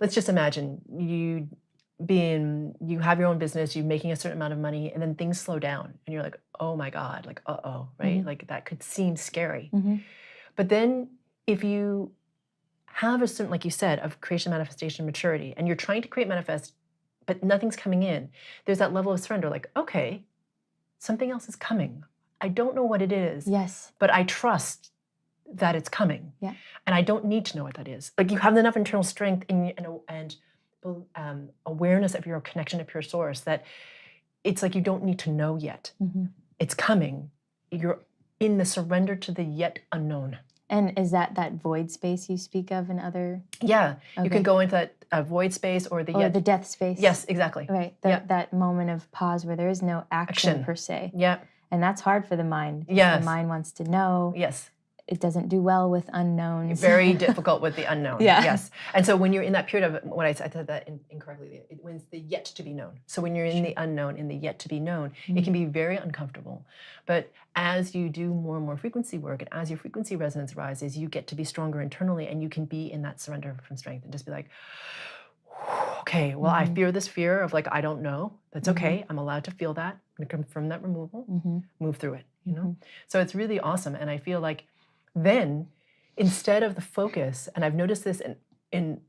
let's just imagine you have your own business, you're making a certain amount of money, and then things slow down, and you're like, oh my God, like, uh-oh, right? Like that could seem scary. But then if you have a certain, like you said, of creation, manifestation, maturity, and you're trying to create, manifest, but nothing's coming in, there's that level of surrender, like, okay, something else is coming. I don't know what it is, yes, but I trust that it's coming. Yeah. And I don't need to know what that is. Like you have enough internal strength and awareness of your connection to pure source that it's like you don't need to know yet. It's coming. You're in the surrender to the yet unknown. And is that void space you speak of in other? Yeah, Okay. you can go into that void space or the the death space. Yes, exactly. Right, that moment of pause where there is no action per se. Yeah. And that's hard for the mind. Yes. The mind wants to know. Yes. It doesn't do well with unknowns. Very difficult with the unknown. Yeah. Yes. And so when you're in that period of, when I said that incorrectly, when it's the yet to be known. So when you're in the unknown, in the yet to be known, it can be very uncomfortable. But as you do more and more frequency work, and as your frequency resonance rises, you get to be stronger internally, and you can be in that surrender from strength and just be like, okay, well, I fear this fear of like, I don't know. That's okay. I'm allowed to feel that. I'm going to confirm that removal, move through it, you know? So it's really awesome. And I feel like then instead of the focus, and I've noticed this in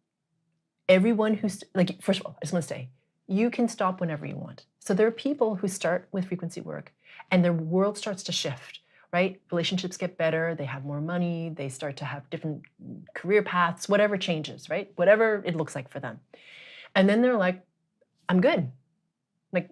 everyone who's like, first of all, I just want to say, you can stop whenever you want. So there are people who start with frequency work and their world starts to shift, right? Relationships get better, they have more money, they start to have different career paths, whatever changes, right? Whatever it looks like for them. And then they're like, I'm good. Like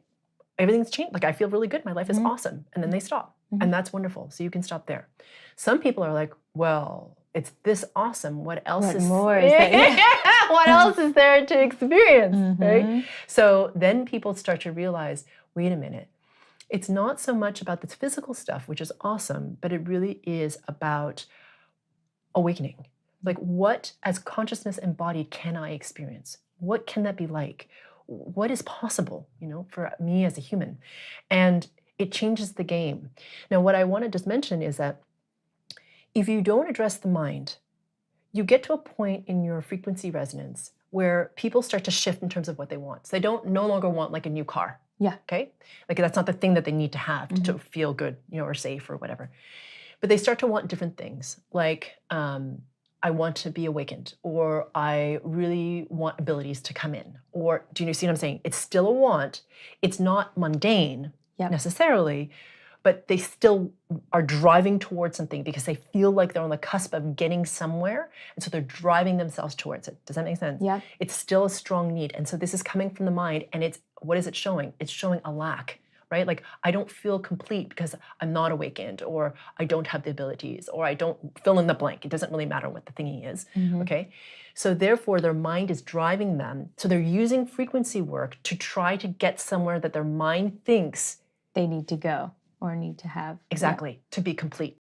everything's changed. Like I feel really good. My life is awesome. And then they stop. And that's wonderful. So you can stop there. Some people are like, well, it's this awesome. What else is more? Is that, what else is there to experience, right? So then people start to realize, wait a minute. It's not so much about this physical stuff, which is awesome, but it really is about awakening. Like what, as consciousness embodied, can I experience? What can that be like? What is possible, you know, for me as a human? And it changes the game. Now, what I want to just mention is that if you don't address the mind, you get to a point in your frequency resonance where people start to shift in terms of what they want. So they no longer want like a new car. Yeah. Okay. Like that's not the thing that they need to have to feel good, you know, or safe or whatever. But they start to want different things. Like, I want to be awakened, or I really want abilities to come in. Or do you see what I'm saying? It's still a want. It's not mundane necessarily, but they still are driving towards something because they feel like they're on the cusp of getting somewhere. And so they're driving themselves towards it. Does that make sense? Yeah. It's still a strong need. And so this is coming from the mind. And what is it showing? It's showing a lack, right? Like I don't feel complete because I'm not awakened, or I don't have the abilities, or I don't fill in the blank. It doesn't really matter what the thingy is, okay? So therefore their mind is driving them. So they're using frequency work to try to get somewhere that their mind thinks they need to go or need to have. Exactly, to be complete.